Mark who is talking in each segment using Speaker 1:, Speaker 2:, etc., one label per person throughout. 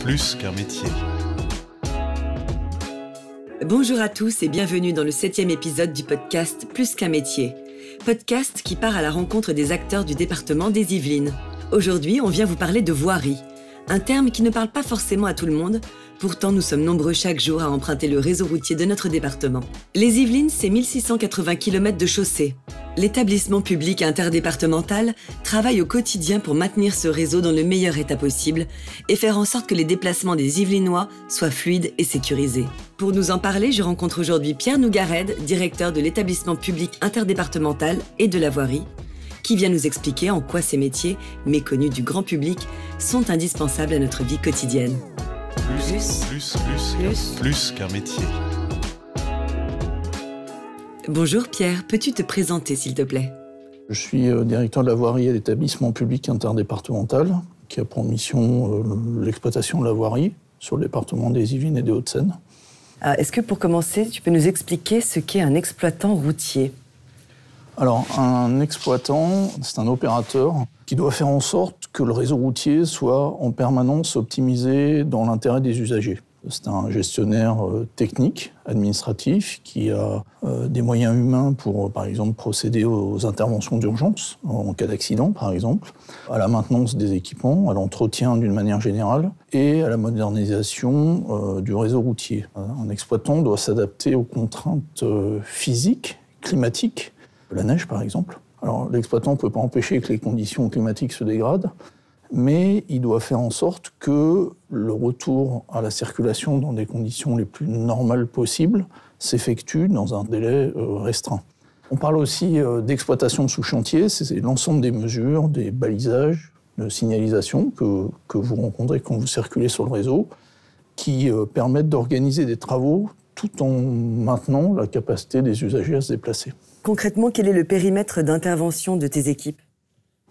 Speaker 1: Plus qu'un métier.
Speaker 2: Bonjour à tous et bienvenue dans le 7e épisode du podcast Plus qu'un métier. Podcast qui part à la rencontre des acteurs du département des Yvelines. Aujourd'hui, on vient vous parler de voirie. Un terme qui ne parle pas forcément à tout le monde, pourtant nous sommes nombreux chaque jour à emprunter le réseau routier de notre département. Les Yvelines, c'est 1680 km de chaussées. L'établissement public interdépartemental travaille au quotidien pour maintenir ce réseau dans le meilleur état possible et faire en sorte que les déplacements des Yvelinois soient fluides et sécurisés. Pour nous en parler, je rencontre aujourd'hui Pierre Nougared, directeur de l'établissement public interdépartemental et de la voirie, qui vient nous expliquer en quoi ces métiers, méconnus du grand public, sont indispensables à notre vie quotidienne.
Speaker 1: Plus qu'un métier.
Speaker 2: Bonjour Pierre, peux-tu te présenter s'il te plaît ?
Speaker 3: Je suis directeur de la voirie à l'établissement public interdépartemental qui a pour mission l'exploitation de la voirie sur le département des Yvelines et des Hauts-de-Seine.
Speaker 2: Est-ce que pour commencer, tu peux nous expliquer ce qu'est un exploitant routier ?
Speaker 3: Alors, un exploitant, c'est un opérateur qui doit faire en sorte que le réseau routier soit en permanence optimisé dans l'intérêt des usagers. C'est un gestionnaire technique, administratif, qui a des moyens humains pour, par exemple, procéder aux interventions d'urgence, en cas d'accident, par exemple, à la maintenance des équipements, à l'entretien d'une manière générale, et à la modernisation du réseau routier. Un exploitant doit s'adapter aux contraintes physiques, climatiques, la neige, par exemple. Alors, l'exploitant ne peut pas empêcher que les conditions climatiques se dégradent, mais il doit faire en sorte que le retour à la circulation dans des conditions les plus normales possibles s'effectue dans un délai restreint. On parle aussi d'exploitation sous chantier, c'est l'ensemble des mesures, des balisages, de signalisation que vous rencontrez quand vous circulez sur le réseau, qui permettent d'organiser des travaux tout en maintenant la capacité des usagers à se déplacer.
Speaker 2: Concrètement, quel est le périmètre d'intervention de tes équipes ?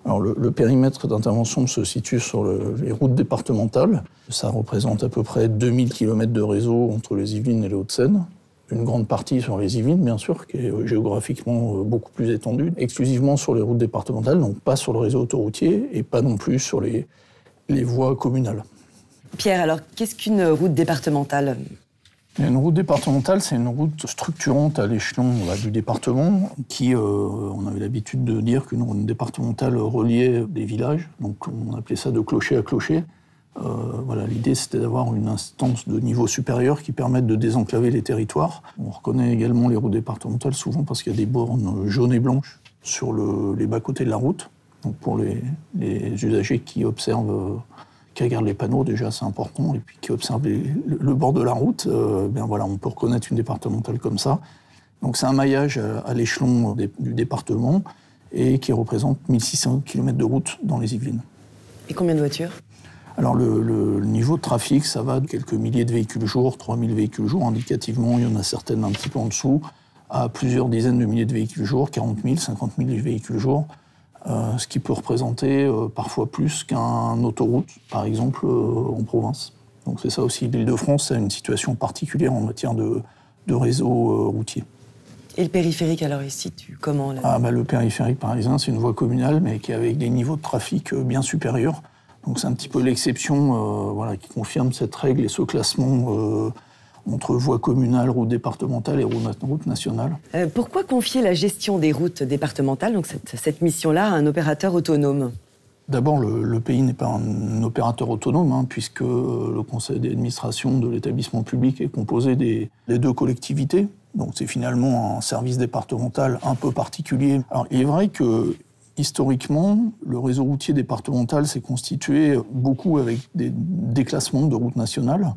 Speaker 3: Alors, le périmètre d'intervention se situe sur les routes départementales. Ça représente à peu près 2000 km de réseau entre les Yvelines et les Hauts-de-Seine. Une grande partie sur les Yvelines, bien sûr, qui est géographiquement beaucoup plus étendue. Exclusivement sur les routes départementales, donc pas sur le réseau autoroutier et pas non plus sur les voies communales.
Speaker 2: Pierre, alors qu'est-ce qu'une route départementale ?
Speaker 3: Une route départementale, c'est une route structurante à l'échelon du département qui, on avait l'habitude de dire qu'une route départementale reliait des villages, donc on appelait ça de clocher à clocher. L'idée c'était d'avoir une instance de niveau supérieur qui permette de désenclaver les territoires. On reconnaît également les routes départementales souvent parce qu'il y a des bornes jaunes et blanches sur les bas-côtés de la route. Donc pour les usagers qui observent, qui regardent les panneaux, déjà c'est important, et puis qui observent le bord de la route, on peut reconnaître une départementale comme ça. Donc c'est un maillage à l'échelon du département et qui représente 1600 km de route dans les Yvelines.
Speaker 2: Et combien de voitures ?
Speaker 3: Alors le niveau de trafic, ça va de quelques milliers de véhicules jour, 3000 véhicules jour, indicativement, il y en a certaines un petit peu en dessous, à plusieurs dizaines de milliers de véhicules jour, 40 000, 50 000 véhicules jour. Ce qui peut représenter parfois plus qu'un autoroute, par exemple, en province. Donc c'est ça aussi, l'Île-de-France a une situation particulière en matière de réseau routier.
Speaker 2: Et le périphérique, alors, il se situe comment là ?
Speaker 3: Le périphérique parisien, c'est une voie communale, mais qui est avec des niveaux de trafic bien supérieurs. Donc c'est un petit peu l'exception qui confirme cette règle et ce classement entre voies communales, routes départementales et routes nationales.
Speaker 2: Pourquoi confier la gestion des routes départementales, donc cette mission-là, à un opérateur autonome ?
Speaker 3: D'abord, le pays n'est pas un opérateur autonome, puisque le conseil d'administration de l'établissement public est composé des deux collectivités. Donc c'est finalement un service départemental un peu particulier. Alors il est vrai que historiquement, le réseau routier départemental s'est constitué beaucoup avec des déclassements de routes nationales.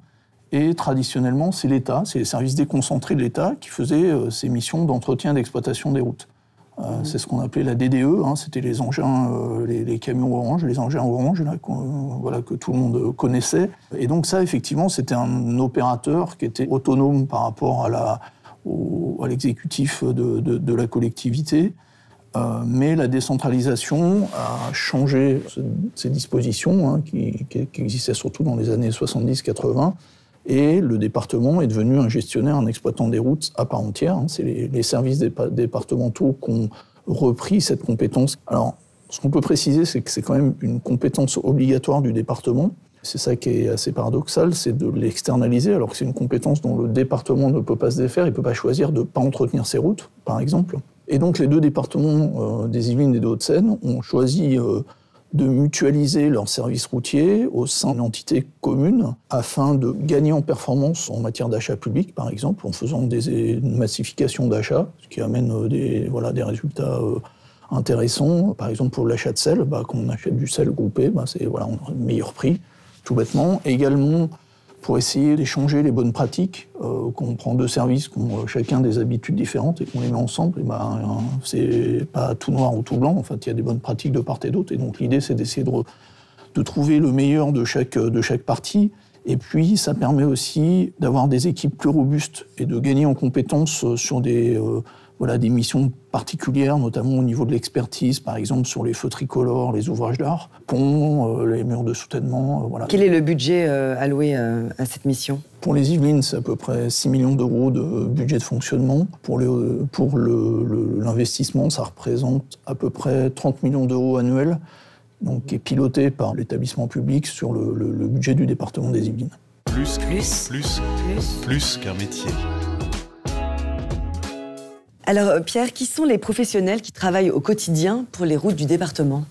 Speaker 3: Et traditionnellement, c'est l'État, c'est les services déconcentrés de l'État qui faisaient ces missions d'entretien et d'exploitation des routes. C'est ce qu'on appelait la DDE, c'était les engins, les camions orange, les engins orange que tout le monde connaissait. Et donc ça, effectivement, c'était un opérateur qui était autonome par rapport à l'exécutif de la collectivité. Mais la décentralisation a changé ces dispositions qui existaient surtout dans les années 70-80. Et le département est devenu un gestionnaire, un exploitant des routes à part entière. C'est les services départementaux qui ont repris cette compétence. Alors, Ce qu'on peut préciser, c'est que c'est quand même une compétence obligatoire du département. C'est ça qui est assez paradoxal, c'est de l'externaliser, alors que c'est une compétence dont le département ne peut pas se défaire, il ne peut pas choisir de ne pas entretenir ses routes, par exemple. Et donc les deux départements des Yvelines et des Hauts-de-Seine ont choisi de mutualiser leurs services routiers au sein d'une entité commune afin de gagner en performance en matière d'achat public, par exemple, en faisant une massification d'achats, ce qui amène des résultats intéressants. Par exemple, pour l'achat de sel, quand on achète du sel groupé, on a un meilleur prix, tout bêtement. Et également, pour essayer d'échanger les bonnes pratiques, quand on prend deux services qui ont chacun des habitudes différentes et qu'on les met ensemble, c'est pas tout noir ou tout blanc. En fait, il y a des bonnes pratiques de part et d'autre. Et donc l'idée, c'est d'essayer de trouver le meilleur de chaque partie. Et puis, ça permet aussi d'avoir des équipes plus robustes et de gagner en compétences sur des missions particulières, notamment au niveau de l'expertise, par exemple sur les feux tricolores, les ouvrages d'art, ponts, les murs de soutènement.
Speaker 2: Quel est le budget alloué à cette mission ?
Speaker 3: Pour les Yvelines, c'est à peu près 6 millions d'euros de budget de fonctionnement. Pour l'investissement, ça représente à peu près 30 millions d'euros annuels, donc qui est piloté par l'établissement public sur le budget du département des Yvelines.
Speaker 1: Plus qu'un métier.
Speaker 2: Alors Pierre, qui sont les professionnels qui travaillent au quotidien pour les routes du département ?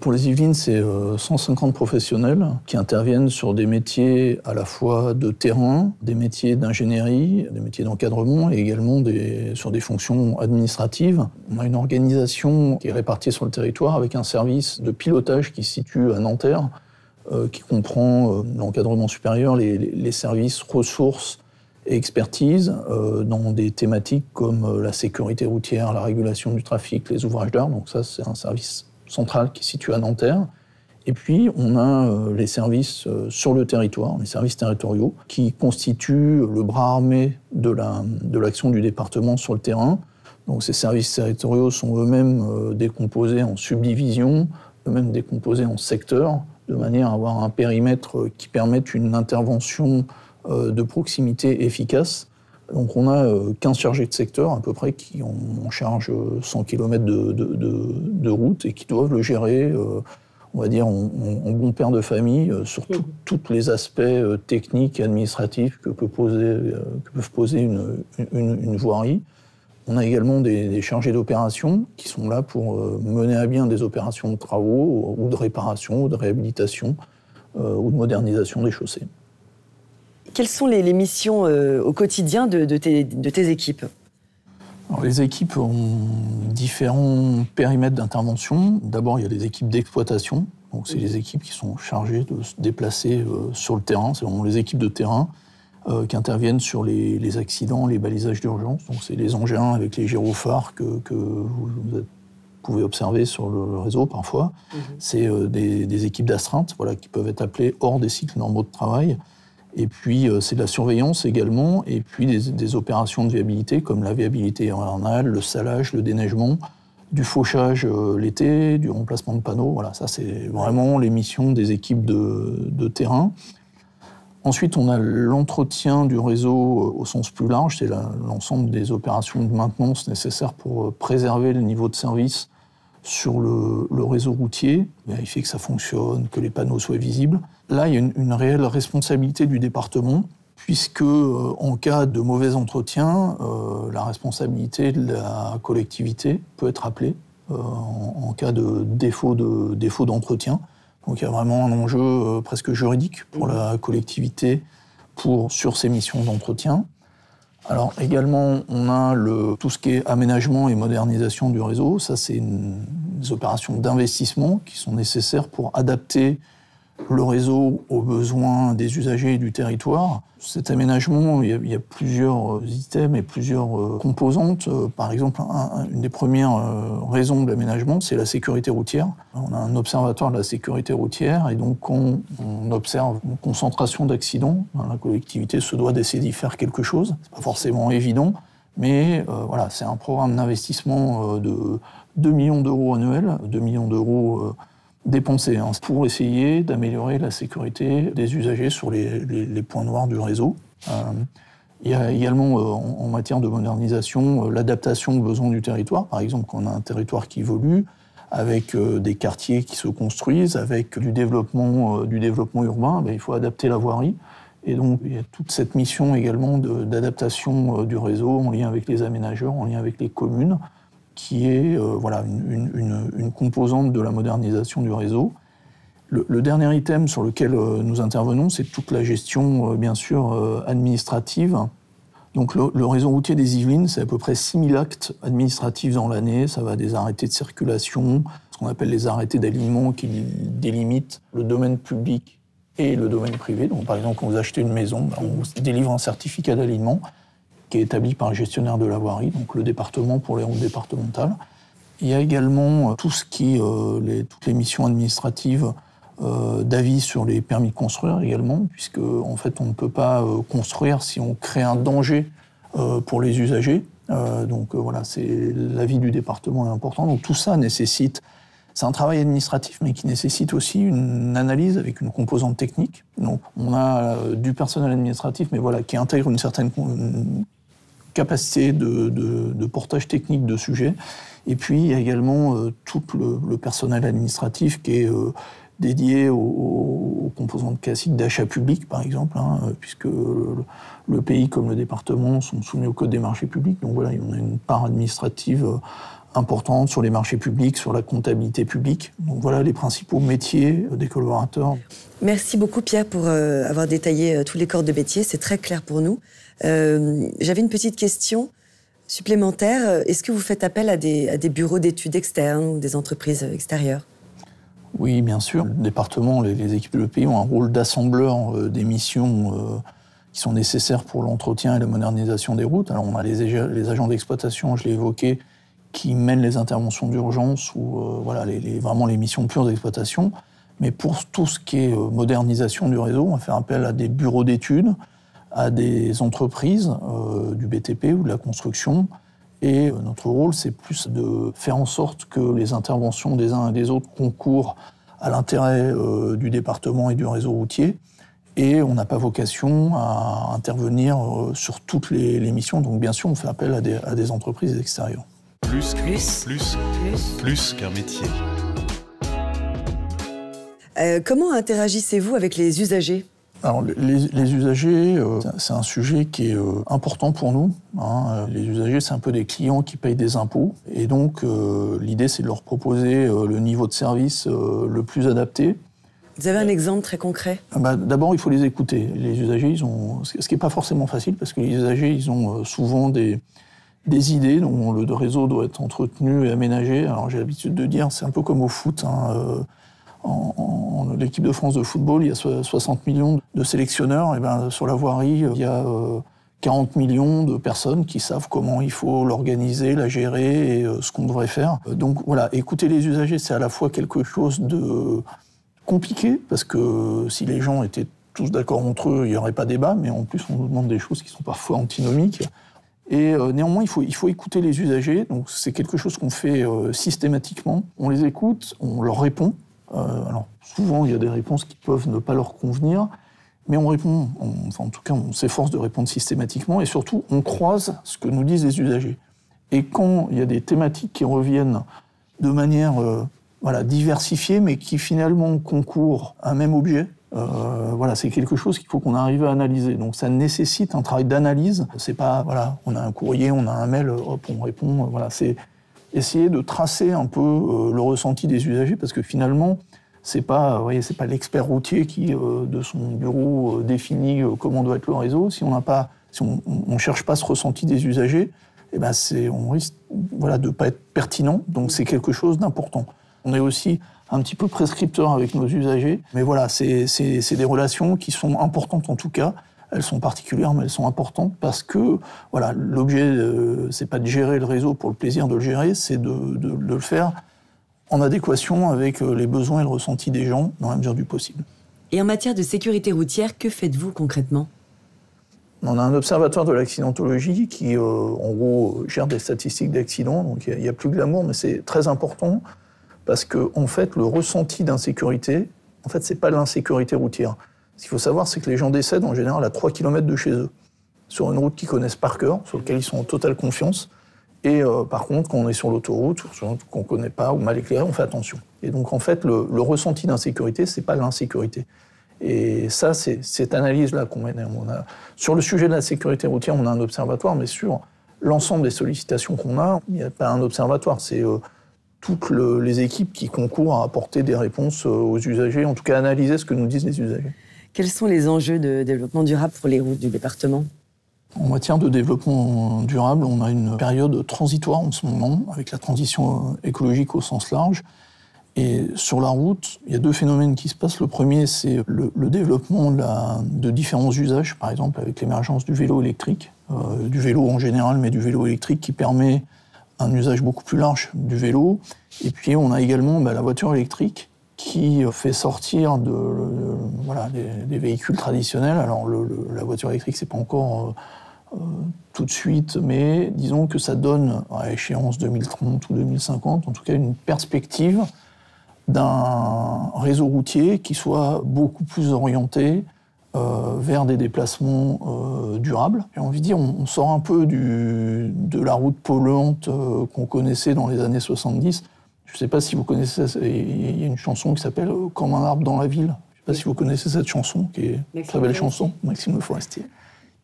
Speaker 3: Pour les Yvelines, c'est 150 professionnels qui interviennent sur des métiers à la fois de terrain, des métiers d'ingénierie, des métiers d'encadrement et également sur des fonctions administratives. On a une organisation qui est répartie sur le territoire avec un service de pilotage qui se situe à Nanterre, qui comprend l'encadrement supérieur, les services ressources et expertise dans des thématiques comme la sécurité routière, la régulation du trafic, les ouvrages d'art. Donc ça, c'est un service central qui est situé à Nanterre. Et puis, on a les services sur le territoire, les services territoriaux, qui constituent le bras armé de l'action du département sur le terrain. Donc ces services territoriaux sont eux-mêmes décomposés en subdivisions, eux-mêmes décomposés en secteurs, de manière à avoir un périmètre qui permette une intervention de proximité efficace. Donc on a 15 chargés de secteur à peu près qui ont en charge 100 km de route et qui doivent le gérer, on va dire, en bon père de famille sur tous les aspects techniques et administratifs que peuvent poser une voirie. On a également des chargés d'opération qui sont là pour mener à bien des opérations de travaux ou de réparation ou de réhabilitation ou de modernisation des chaussées.
Speaker 2: Quelles sont les missions au quotidien de tes équipes ?
Speaker 3: Alors, les équipes ont différents périmètres d'intervention. D'abord, il y a les équipes d'exploitation. Donc, c'est les équipes qui sont chargées de se déplacer sur le terrain. C'est vraiment les équipes de terrain qui interviennent sur les accidents, les balisages d'urgence. Donc, c'est les engins avec les gyrophares que vous pouvez observer sur le réseau parfois. C'est des équipes d'astreinte qui peuvent être appelées hors des cycles normaux de travail. Et puis, c'est de la surveillance également, et puis des opérations de viabilité, comme la viabilité hivernale, le salage, le déneigement, du fauchage l'été, du remplacement de panneaux. Voilà, ça, c'est vraiment les missions des équipes de terrain. Ensuite, on a l'entretien du réseau au sens plus large, c'est l'ensemble des opérations de maintenance nécessaires pour préserver le niveau de service sur le réseau routier, vérifier que ça fonctionne, que les panneaux soient visibles. Là, il y a une réelle responsabilité du département, puisque en cas de mauvais entretien, la responsabilité de la collectivité peut être appelée en cas de défaut d'entretien. Donc il y a vraiment un enjeu presque juridique pour la collectivité sur ces missions d'entretien. Alors également, on a tout ce qui est aménagement et modernisation du réseau. Ça, c'est des opérations d'investissement qui sont nécessaires pour adapter le réseau aux besoins des usagers et du territoire. Cet aménagement, il y a plusieurs items et plusieurs composantes. Par exemple, une des premières raisons de l'aménagement, c'est la sécurité routière. On a un observatoire de la sécurité routière et donc quand on observe une concentration d'accidents, la collectivité se doit d'essayer d'y faire quelque chose. C'est pas forcément évident, mais c'est un programme d'investissement de 2 millions d'euros annuels, 2 millions d'euros dépensés pour essayer d'améliorer la sécurité des usagers sur les points noirs du réseau. Il y a également, en matière de modernisation, l'adaptation aux besoins du territoire. Par exemple, quand on a un territoire qui évolue, avec des quartiers qui se construisent, avec du développement urbain, il faut adapter la voirie. Et donc, il y a toute cette mission également d'adaptation du réseau en lien avec les aménageurs, en lien avec les communes, qui est une composante de la modernisation du réseau. Le dernier item sur lequel nous intervenons, c'est toute la gestion, bien sûr, administrative. Donc le réseau routier des Yvelines, c'est à peu près 6000 actes administratifs dans l'année. Ça va des arrêtés de circulation, ce qu'on appelle les arrêtés d'alignement qui délimitent le domaine public et le domaine privé. Donc par exemple, quand vous achetez une maison, on vous délivre un certificat d'alignement qui est établi par le gestionnaire de la voirie, donc le département pour les routes départementales. Il y a également tout ce qui, toutes les missions administratives d'avis sur les permis de construire également, puisque en fait on ne peut pas construire si on crée un danger pour les usagers. Donc voilà, l'avis du département est important. Donc tout ça nécessite, c'est un travail administratif, mais qui nécessite aussi une analyse avec une composante technique. Donc on a du personnel administratif, mais voilà, qui intègre une certaine capacité de portage technique de sujets. Et puis il y a également tout le personnel administratif qui est dédié aux composantes classiques d'achat public, par exemple, puisque le pays comme le département sont soumis au Code des marchés publics. Donc voilà, on a une part administrative importante sur les marchés publics, sur la comptabilité publique. Donc voilà les principaux métiers des collaborateurs.
Speaker 2: Merci beaucoup Pierre pour avoir détaillé tous les corps de métier, c'est très clair pour nous. J'avais une petite question supplémentaire. Est-ce que vous faites appel à des bureaux d'études externes ou des entreprises extérieures ?
Speaker 3: Oui, bien sûr. Le département, les équipes de l'EPI ont un rôle d'assembleur des missions qui sont nécessaires pour l'entretien et la modernisation des routes. Alors, on a les agents d'exploitation, je l'ai évoqué, qui mènent les interventions d'urgence ou vraiment les missions pures d'exploitation. Mais pour tout ce qui est modernisation du réseau, on va faire appel à des bureaux d'études, à des entreprises du BTP ou de la construction. Et notre rôle, c'est plus de faire en sorte que les interventions des uns et des autres concourent à l'intérêt du département et du réseau routier. Et on n'a pas vocation à intervenir sur toutes les missions. Donc bien sûr, on fait appel à des entreprises extérieures.
Speaker 1: Plus qu'un métier.
Speaker 2: Comment interagissez-vous avec les usagers ?
Speaker 3: Alors, les usagers, c'est un sujet qui est important pour nous. Les usagers, c'est un peu des clients qui payent des impôts. Et donc, l'idée, c'est de leur proposer le niveau de service le plus adapté.
Speaker 2: Vous avez un exemple très concret ?
Speaker 3: D'abord, il faut les écouter. Les usagers, ce qui n'est pas forcément facile, parce que les usagers, ils ont souvent des idées dont le réseau doit être entretenu et aménagé. Alors, j'ai l'habitude de dire, c'est un peu comme au foot. En l'équipe de France de football, il y a 60 millions de sélectionneurs. Et sur la voirie, il y a 40 millions de personnes qui savent comment il faut l'organiser, la gérer et ce qu'on devrait faire. Donc voilà, écouter les usagers, c'est à la fois quelque chose de compliqué, parce que si les gens étaient tous d'accord entre eux, il n'y aurait pas débat, mais en plus on nous demande des choses qui sont parfois antinomiques. Et néanmoins, il faut écouter les usagers. Donc c'est quelque chose qu'on fait systématiquement. On les écoute, on leur répond. Alors souvent, il y a des réponses qui peuvent ne pas leur convenir, mais on répond, en tout cas, on s'efforce de répondre systématiquement, et surtout, on croise ce que nous disent les usagers. Et quand il y a des thématiques qui reviennent de manière diversifiée, mais qui finalement concourent à un même objet, c'est quelque chose qu'il faut qu'on arrive à analyser. Donc ça nécessite un travail d'analyse. C'est pas, on a un courrier, on a un mail, hop, on répond, c'est essayer de tracer un peu le ressenti des usagers, parce que finalement, c'est pas l'expert routier qui, de son bureau, définit comment doit être le réseau. Si on cherche pas ce ressenti des usagers, on risque de pas être pertinent. Donc c'est quelque chose d'important. On est aussi un petit peu prescripteur avec nos usagers, mais c'est des relations qui sont importantes en tout cas. Elles sont particulières, mais elles sont importantes parce que l'objet, c'est pas de gérer le réseau pour le plaisir de le gérer, c'est de le faire en adéquation avec les besoins et le ressenti des gens dans la mesure du possible.
Speaker 2: Et en matière de sécurité routière, que faites-vous concrètement ?
Speaker 3: On a un observatoire de l'accidentologie qui, en gros, gère des statistiques d'accidents. Donc il y a plus glamour, mais c'est très important parce que, en fait, le ressenti d'insécurité, c'est pas l'insécurité routière. Ce qu'il faut savoir, c'est que les gens décèdent en général à 3 km de chez eux, sur une route qu'ils connaissent par cœur, sur laquelle ils sont en totale confiance. Et par contre, quand on est sur l'autoroute, qu'on ne connaît pas ou mal éclairé, on fait attention. Et donc, en fait, le ressenti d'insécurité, ce n'est pas l'insécurité. Et ça, c'est cette analyse-là qu'on mène. Sur le sujet de la sécurité routière, on a un observatoire, mais sur l'ensemble des sollicitations qu'on a, il n'y a pas un observatoire. C'est toutes les équipes qui concourent à apporter des réponses aux usagers, en tout cas analyser ce que nous disent les usagers.
Speaker 2: Quels sont les enjeux de développement durable pour les routes du département ?
Speaker 3: En matière de développement durable, on a une période transitoire en ce moment, avec la transition écologique au sens large. Et sur la route, il y a deux phénomènes qui se passent. Le premier, c'est le développement de différents usages, par exemple avec l'émergence du vélo électrique, du vélo en général, mais du vélo électrique qui permet un usage beaucoup plus large du vélo. Et puis on a également la voiture électrique qui fait sortir des véhicules traditionnels. Alors la voiture électrique, c'est pas encore tout de suite, mais disons que ça donne, à échéance 2030 ou 2050, en tout cas une perspective d'un réseau routier qui soit beaucoup plus orienté vers des déplacements durables. J'ai envie de dire, on sort un peu de la route polluante qu'on connaissait dans les années 70. Je ne sais pas si vous connaissez ça, il y a une chanson qui s'appelle « Comme un arbre dans la ville ». Je ne sais pas si vous connaissez cette chanson, qui est une très belle chanson, Maxime Le Forestier,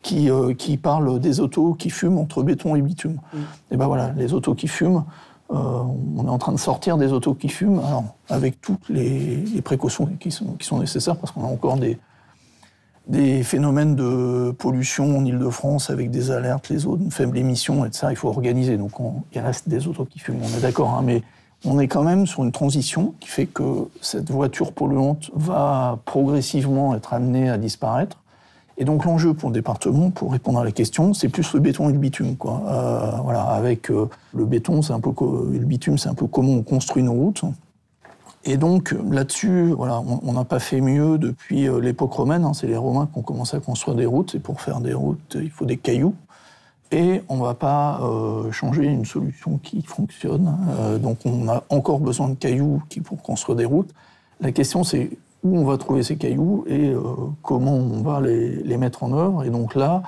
Speaker 3: qui parle des autos qui fument entre béton et bitume. Et ben voilà, les autos qui fument, on est en train de sortir des autos qui fument, alors, avec toutes les précautions qui sont nécessaires, parce qu'on a encore des phénomènes de pollution en Ile-de-France avec des alertes, les zones faibles émissions, etc. Il faut organiser. Donc il reste des autos qui fument, on est d'accord, hein, mais on est quand même sur une transition qui fait que cette voiture polluante va progressivement être amenée à disparaître. Et donc l'enjeu pour le département, pour répondre à la question, c'est plus le béton et le bitume, quoi. Avec le béton, et le bitume, c'est un peu comment on construit nos routes. Et donc là-dessus, on n'a pas fait mieux depuis l'époque romaine. C'est les Romains qui ont commencé à construire des routes. Et pour faire des routes, il faut des cailloux. Et on ne va pas changer une solution qui fonctionne. Donc on a encore besoin de cailloux pour construire des routes. La question, c'est où on va trouver ces cailloux et comment on va les mettre en œuvre. Et donc là,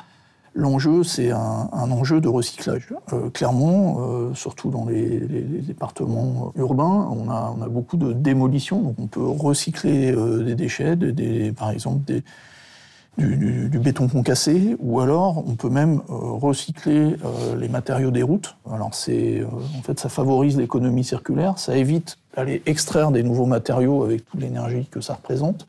Speaker 3: l'enjeu, c'est un enjeu de recyclage. Clairement, surtout dans les départements urbains, on a beaucoup de démolitions. Donc on peut recycler des déchets, par exemple du béton concassé, ou alors on peut même recycler les matériaux des routes. Alors en fait, ça favorise l'économie circulaire, ça évite d'aller extraire des nouveaux matériaux avec toute l'énergie que ça représente.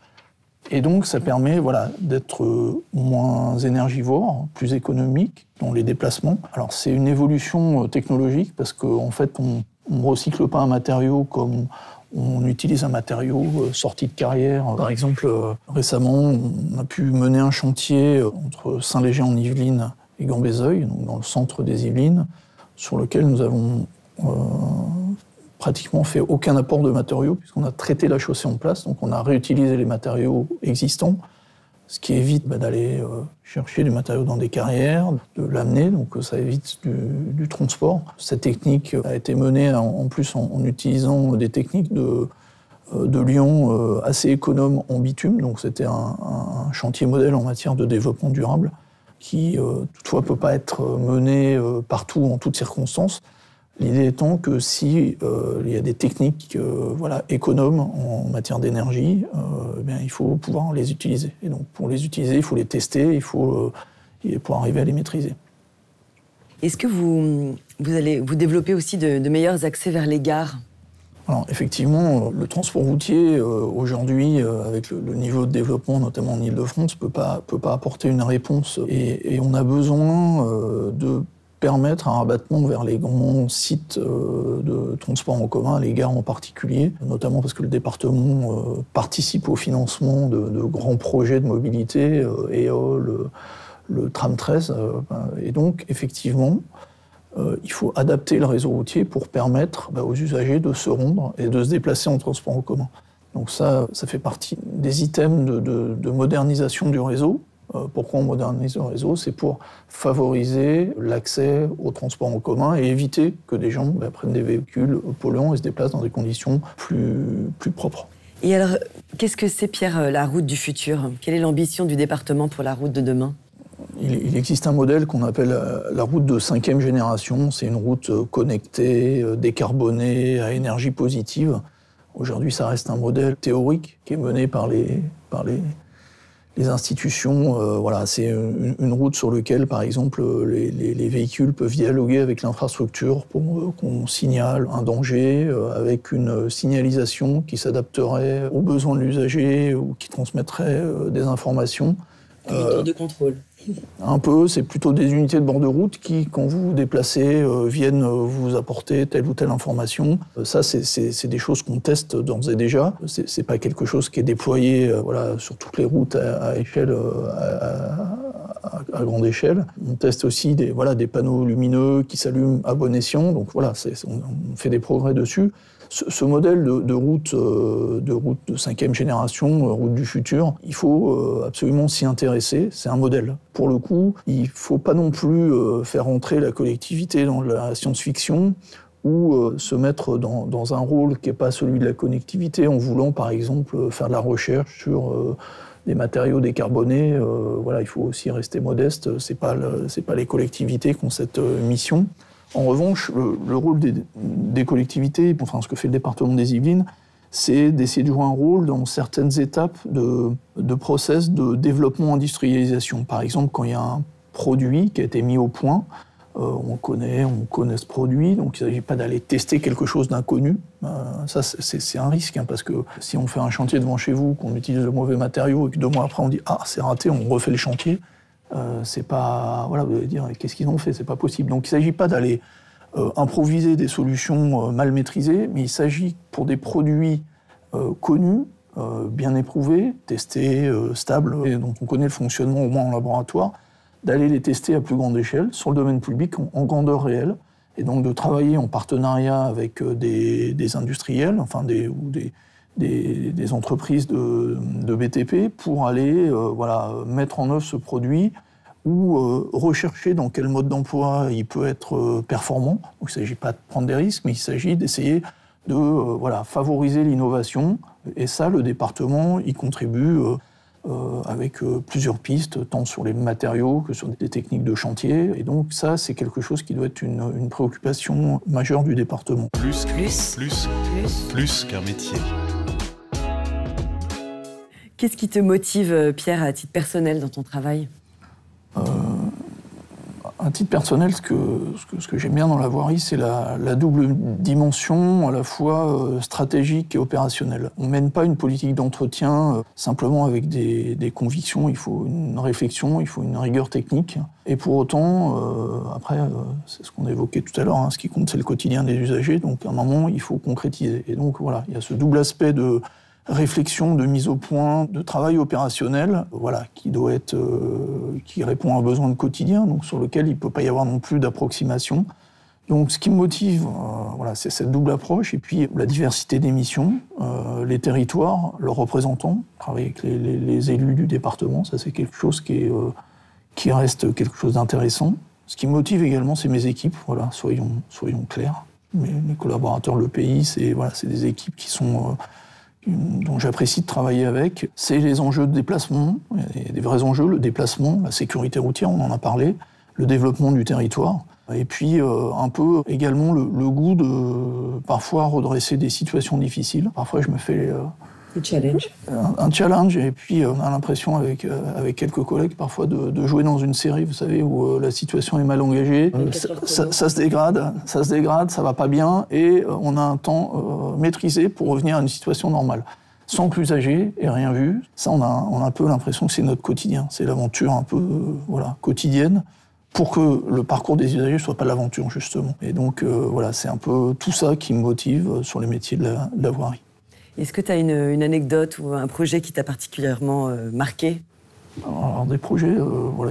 Speaker 3: Et donc, ça permet d'être moins énergivore, plus économique dans les déplacements. Alors, c'est une évolution technologique parce qu'en fait, on ne recycle pas un matériau comme on utilise un matériau sorti de carrière. Par exemple, récemment, on a pu mener un chantier entre Saint-Léger en Yvelines et Gambézeuil, donc dans le centre des Yvelines, sur lequel nous avons pratiquement fait aucun apport de matériaux, puisqu'on a traité la chaussée en place, donc on a réutilisé les matériaux existants, ce qui évite d'aller chercher du matériau dans des carrières, de l'amener, donc ça évite du transport. Cette technique a été menée en plus en utilisant des techniques de liant assez économes en bitume, donc c'était un chantier modèle en matière de développement durable, qui toutefois ne peut pas être mené partout en toutes circonstances. L'idée étant que si il y a des techniques économes en matière d'énergie, il faut pouvoir les utiliser. Et donc pour les utiliser, il faut les tester, il faut pouvoir arriver à les maîtriser.
Speaker 2: Est-ce que vous développez aussi de meilleurs accès vers les gares ?
Speaker 3: Alors effectivement, le transport routier aujourd'hui, avec le niveau de développement, notamment en Ile-de-France, peut pas apporter une réponse. Et on a besoin de permettre un rabattement vers les grands sites de transport en commun, les gares en particulier, notamment parce que le département participe au financement de grands projets de mobilité, le tram 13. Et donc, effectivement, il faut adapter le réseau routier pour permettre aux usagers de se rendre et de se déplacer en transport en commun. Donc ça fait partie des items de modernisation du réseau. Pourquoi on modernise le réseau ? C'est pour favoriser l'accès au transport en commun et éviter que des gens prennent des véhicules polluants et se déplacent dans des conditions plus propres.
Speaker 2: Et alors, qu'est-ce que c'est, Pierre, la route du futur ? Quelle est l'ambition du département pour la route de demain ?
Speaker 3: Il existe un modèle qu'on appelle la route de 5e génération. C'est une route connectée, décarbonée, à énergie positive. Aujourd'hui, ça reste un modèle théorique qui est mené par les institutions. Voilà, c'est une route sur laquelle, par exemple, les véhicules peuvent dialoguer avec l'infrastructure pour qu'on signale un danger, avec une signalisation qui s'adapterait aux besoins de l'usager ou qui transmettrait des informations.
Speaker 2: Une tour de contrôle.
Speaker 3: Un peu, c'est plutôt des unités de bord de route qui, quand vous vous déplacez, viennent vous apporter telle ou telle information. Ça, c'est des choses qu'on teste d'ores et déjà. C'est pas quelque chose qui est déployé voilà, sur toutes les routes à échelle, à grande échelle. On teste aussi des panneaux lumineux qui s'allument à bon escient. Donc voilà, on fait des progrès dessus. Ce modèle de route de 5e génération, route du futur, il faut absolument s'y intéresser. C'est un modèle. Pour le coup, il ne faut pas non plus faire entrer la collectivité dans la science-fiction ou se mettre dans un rôle qui n'est pas celui de la connectivité en voulant, par exemple, faire de la recherche sur des matériaux décarbonés. Voilà, il faut aussi rester modeste. C'est pas les collectivités qui ont cette mission. En revanche, le rôle des collectivités, enfin ce que fait le département des Yvelines, c'est d'essayer de jouer un rôle dans certaines étapes de process de développement-industrialisation. Par exemple, quand il y a un produit qui a été mis au point, on connaît ce produit, donc il ne s'agit pas d'aller tester quelque chose d'inconnu. Ça, c'est un risque, parce que si on fait un chantier devant chez vous, qu'on utilise de mauvais matériaux et que 2 mois après on dit « Ah, c'est raté, on refait le chantier », c'est pas... Voilà, vous allez dire, qu'est-ce qu'ils ont fait? C'est pas possible. Donc il ne s'agit pas d'aller improviser des solutions mal maîtrisées, mais il s'agit pour des produits connus, bien éprouvés, testés, stables, et dont on connaît le fonctionnement au moins en laboratoire, d'aller les tester à plus grande échelle, sur le domaine public, en grandeur réelle, et donc de travailler en partenariat avec des industriels, enfin des entreprises de BTP pour aller mettre en œuvre ce produit ou rechercher dans quel mode d'emploi il peut être performant. Donc il ne s'agit pas de prendre des risques, mais il s'agit d'essayer de favoriser l'innovation. Et ça, le département y contribue avec plusieurs pistes, tant sur les matériaux que sur des techniques de chantier. Et donc ça, c'est quelque chose qui doit être une préoccupation majeure du département.
Speaker 1: Plus qu'un métier.
Speaker 2: Qu'est-ce qui te motive, Pierre, à titre personnel dans ton travail ?
Speaker 3: À titre personnel, ce que j'aime bien dans la voirie, c'est la double dimension, à la fois stratégique et opérationnelle. On ne mène pas une politique d'entretien simplement avec des convictions, il faut une réflexion, il faut une rigueur technique. Et pour autant, après, c'est ce qu'on évoquait tout à l'heure, ce qui compte, c'est le quotidien des usagers, donc à un moment, il faut concrétiser. Et donc voilà, il y a ce double aspect de réflexion, de mise au point, de travail opérationnel, qui répond à un besoin de quotidien, donc sur lequel il ne peut pas y avoir non plus d'approximation. Donc ce qui me motive, c'est cette double approche, et puis la diversité des missions, les territoires, leurs représentants, travailler avec les élus du département, ça c'est quelque chose qui reste quelque chose d'intéressant. Ce qui me motive également, c'est mes équipes, soyons clairs. Mes collaborateurs, le pays, c'est des équipes qui sont... dont j'apprécie de travailler avec, c'est les enjeux de déplacement, il y a des vrais enjeux, le déplacement, la sécurité routière, on en a parlé, le développement du territoire, et puis un peu également le goût de parfois redresser des situations difficiles. Parfois je me fais un challenge, et puis on a l'impression avec quelques collègues parfois de jouer dans une série, vous savez, où la situation est mal engagée, ça se dégrade, ça va pas bien, et on a un temps maîtrisé pour revenir à une situation normale. Sans que l'usager ait rien vu, ça on a un peu l'impression que c'est notre quotidien, c'est l'aventure un peu quotidienne, pour que le parcours des usagers ne soit pas l'aventure, justement. Et donc c'est un peu tout ça qui me motive sur les métiers de la voirie.
Speaker 2: Est-ce que tu as une anecdote ou un projet qui t'a particulièrement marqué ?
Speaker 3: Alors des projets,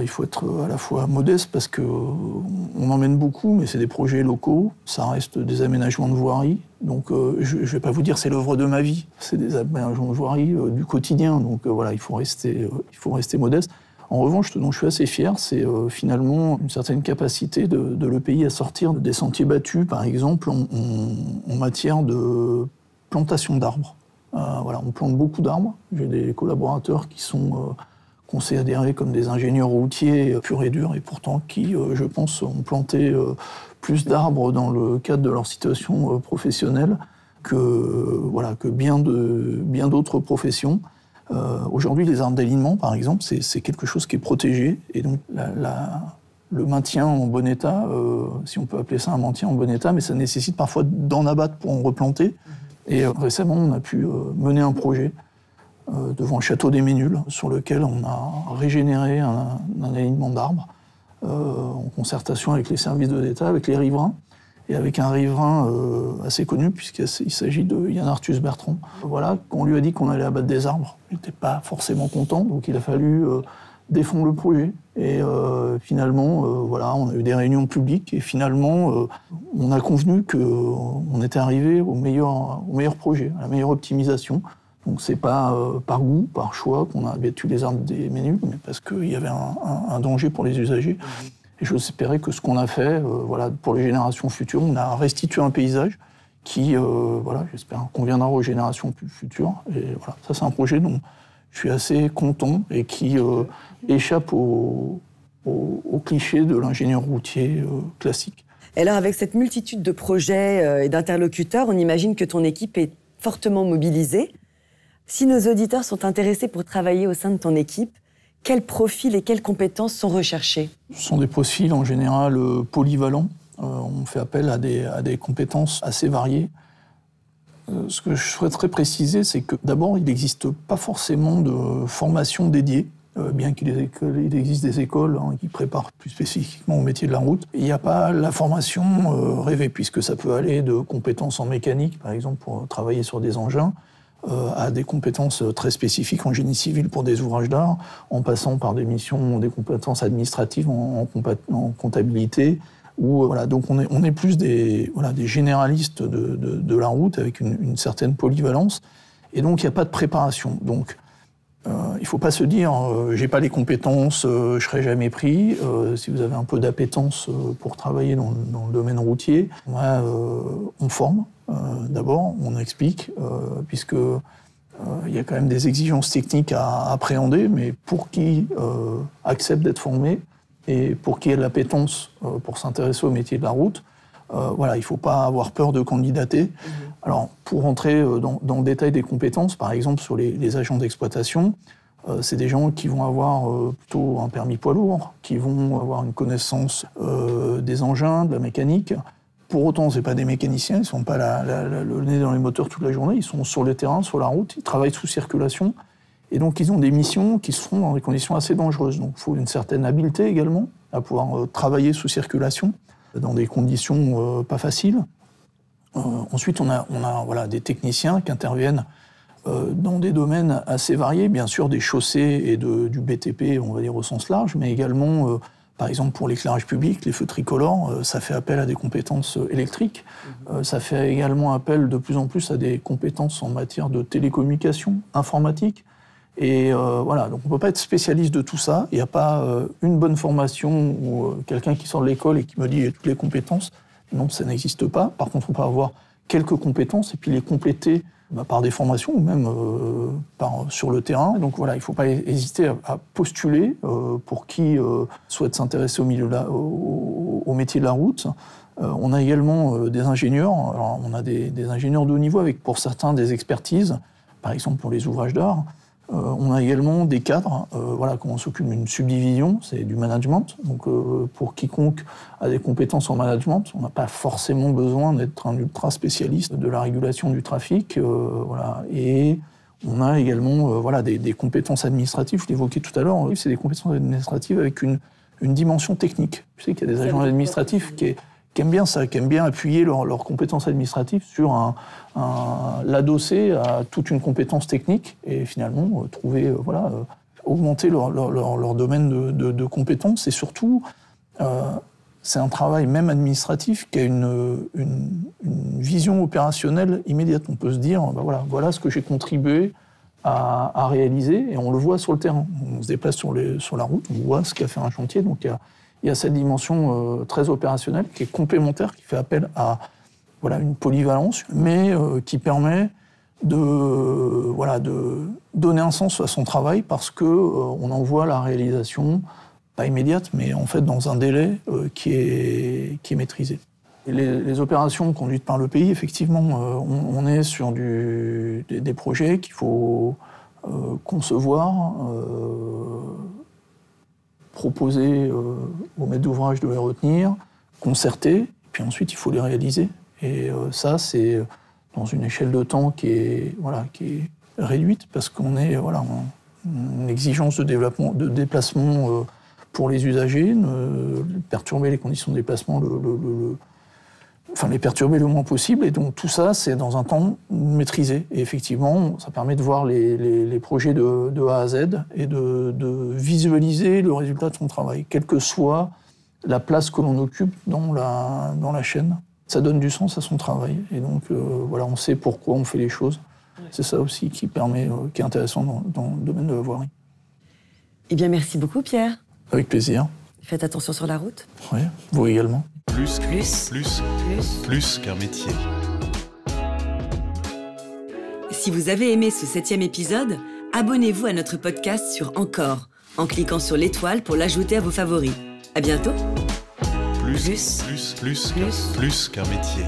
Speaker 3: il faut être à la fois modeste parce qu'on emmène beaucoup, mais c'est des projets locaux, ça reste des aménagements de voirie. Donc je ne vais pas vous dire c'est l'œuvre de ma vie, c'est des aménagements de voirie du quotidien. Donc il faut rester modeste. En revanche, ce dont je suis assez fier, c'est finalement une certaine capacité de l'EPI à sortir des sentiers battus, par exemple, en matière de plantation d'arbres. On plante beaucoup d'arbres. J'ai des collaborateurs qui ont considérés comme des ingénieurs routiers purs et durs, et pourtant qui, je pense, ont planté plus d'arbres dans le cadre de leur situation professionnelle que bien d'autres professions. Aujourd'hui, les arbres d'alignement, par exemple, c'est quelque chose qui est protégé, et donc le maintien en bon état, si on peut appeler ça un maintien en bon état, mais ça nécessite parfois d'en abattre pour en replanter. Et récemment, on a pu mener un projet devant le château des Ménules, sur lequel on a régénéré un alignement d'arbres en concertation avec les services de l'État, avec les riverains, et avec un riverain assez connu, puisqu'il s'agit de Yann Arthus Bertrand. Voilà, on lui a dit qu'on allait abattre des arbres. Il n'était pas forcément content, donc il a fallu défendre le projet. Et finalement, on a eu des réunions publiques, et finalement, on a convenu qu'on était arrivé au meilleur projet, à la meilleure optimisation. Donc c'est pas par goût, par choix qu'on a abattu les arbres des Ménules, mais parce qu'il y avait un danger pour les usagers. Et j'espérais que ce qu'on a fait, pour les générations futures, on a restitué un paysage qui, j'espère, conviendra aux générations futures. Et voilà, ça c'est un projet dont je suis assez content et qui échappe au cliché de l'ingénieur routier classique.
Speaker 2: Et alors, avec cette multitude de projets et d'interlocuteurs, on imagine que ton équipe est fortement mobilisée. Si nos auditeurs sont intéressés pour travailler au sein de ton équipe, quels profils et quelles compétences sont recherchés ?
Speaker 3: Ce sont des profils en général polyvalents. On fait appel à des compétences assez variées. Ce que je souhaiterais préciser, c'est que d'abord, il n'existe pas forcément de formation dédiée, bien qu'il existe des écoles qui préparent plus spécifiquement au métier de la route. Il n'y a pas la formation rêvée, puisque ça peut aller de compétences en mécanique, par exemple, pour travailler sur des engins, à des compétences très spécifiques en génie civil pour des ouvrages d'art, en passant par des missions, des compétences administratives en comptabilité. Donc on est plus des généralistes de la route avec une certaine polyvalence. Et donc il n'y a pas de préparation. Donc il ne faut pas se dire j'ai pas les compétences, je serai jamais pris. Si vous avez un peu d'appétence pour travailler dans le domaine routier, on forme. D'abord, on explique, puisque il y a quand même des exigences techniques à appréhender, mais pour qui accepte d'être formé et pour qui a de l'appétence pour s'intéresser au métier de la route, il ne faut pas avoir peur de candidater. Alors, pour rentrer dans le détail des compétences, par exemple sur les agents d'exploitation, c'est des gens qui vont avoir plutôt un permis poids lourd, qui vont avoir une connaissance des engins, de la mécanique. Pour autant, ce n'est pas des mécaniciens, ils ne sont pas le nez dans les moteurs toute la journée, ils sont sur le terrain, sur la route, ils travaillent sous circulation. Et donc, ils ont des missions qui se font dans des conditions assez dangereuses. Donc, il faut une certaine habileté également à pouvoir travailler sous circulation dans des conditions pas faciles. Ensuite, on a des techniciens qui interviennent dans des domaines assez variés, bien sûr des chaussées et du BTP, on va dire au sens large, mais également, par exemple pour l'éclairage public, les feux tricolores, ça fait appel à des compétences électriques. Ça fait également appel de plus en plus à des compétences en matière de télécommunication, informatique. Et donc on ne peut pas être spécialiste de tout ça. Il n'y a pas une bonne formation ou quelqu'un qui sort de l'école et qui me dit toutes les compétences. Non, ça n'existe pas. Par contre, on peut avoir quelques compétences et puis les compléter par des formations ou même sur le terrain. Donc voilà, il ne faut pas hésiter à postuler pour qui souhaite s'intéresser au métier de la route. On a également des ingénieurs. Alors, on a des ingénieurs de haut niveau avec pour certains des expertises, par exemple pour les ouvrages d'art. On a également des cadres, comment on s'occupe d'une subdivision, c'est du management. Donc pour quiconque a des compétences en management, on n'a pas forcément besoin d'être un ultra spécialiste de la régulation du trafic. Et on a également des compétences administratives, je l'évoquais tout à l'heure, c'est des compétences administratives avec une dimension technique. Je sais qu'il y a des agents administratifs qui aiment bien ça, qui aiment bien appuyer leurs compétences administratives sur l'adosser à toute une compétence technique et finalement augmenter leur domaine de compétences. Et surtout, c'est un travail même administratif qui a une vision opérationnelle immédiate. On peut se dire, voilà ce que j'ai contribué à réaliser et on le voit sur le terrain. On se déplace sur la route, on voit ce qu'a fait un chantier. Donc il y a cette dimension très opérationnelle qui est complémentaire, qui fait appel à une polyvalence, mais qui permet de donner un sens à son travail parce qu'on en voit la réalisation, pas immédiate, mais en fait dans un délai qui est maîtrisé. Et les opérations conduites par le pays, effectivement, on est sur des projets qu'il faut concevoir, proposer aux maîtres d'ouvrage de les retenir, concerter, puis ensuite il faut les réaliser. Et ça, c'est dans une échelle de temps qui est réduite parce qu'on est une exigence de déplacement pour les usagers, perturber les conditions de déplacement, les perturber le moins possible. Et donc tout ça, c'est dans un temps maîtrisé. Et effectivement, ça permet de voir les projets de A à Z et de visualiser le résultat de son travail, quelle que soit la place que l'on occupe dans la chaîne. Ça donne du sens à son travail. Et donc, on sait pourquoi on fait les choses. C'est ça aussi qui est intéressant dans le domaine de la voirie.
Speaker 2: Eh bien, merci beaucoup, Pierre.
Speaker 3: Avec plaisir.
Speaker 2: Faites attention sur la route.
Speaker 3: Oui, vous également.
Speaker 1: Plus qu'un métier.
Speaker 2: Si vous avez aimé ce 7e épisode, abonnez-vous à notre podcast sur Encore, en cliquant sur l'étoile pour l'ajouter à vos favoris. À bientôt.
Speaker 1: Plus qu'un métier.